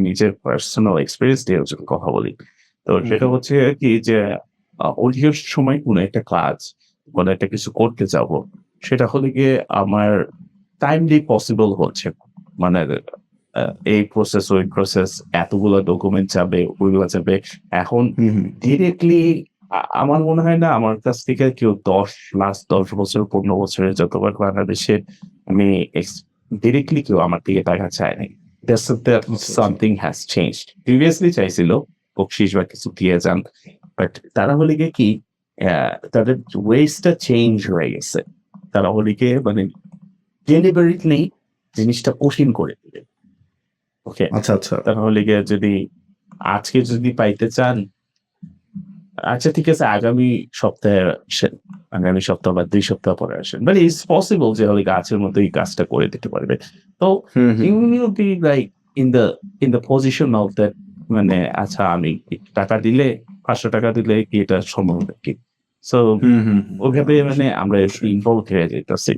নিজের personal experience দিয়ে যদি কথা বলি। তো সেটা হচ্ছে কি যে অধিকাংশ সময় কোনো একটা কাজ, কোনো একটা কিছু করতে যাবো, সেটা হলে গিয়ে আমার টাইমলি পসিবল হচ্ছে না। মানে আ এই প্রসেস, ওই প্রসেস, এতগুলো ডকুমেন্ট যাবে, ওইগুলা যাবে। এখন হুম, হুম। ডিরেক্টলি আমার মনে হয় না আমার কাছ থেকে কেউ 10 বছর, 15 বছরের যতবার বাংলাদেশে আমি ডিরেক্টলি কেউ আমার দিকে টাকা চায় নাই। That আচ্ছা, আচ্ছা। something has changed. Previously চাইছিল বকশিস বা কিছু দিয়ে যান। বাট তারা হলে গিয়ে কি তাদের ওয়েস টা চেঞ্জ হয়ে গেছে। তারা হলে গিয়ে মানে ডেলিবারেটলি জিনিসটা কঠিন করে দিবে। ওকে? আচ্ছা, আচ্ছা। তারা হলে গিয়ে যদি আজকে যদি পাইতে চান, আচ্ছা ঠিক আছে আগামী সপ্তাহে আসেন। আগামী সপ্তাহ বা ২ সপ্তাহ পরে আসেন। মানে ইটস পসিবল যে ওই গাছের মতো এই কাজটা করে দিতে পারবে। তো hmm, hmm, you hmm. Will be like in the in the position of that মানে আচ্ছা আমি টাকা দিলে ৳৫০০ দিলে কি এটা সম্ভব নাকি? সো হুম, হুম, হুম। ওভাবে মানে সেটা তো আমরা অবশ্যই। ইনভলভ হয়ে যাইতাছি।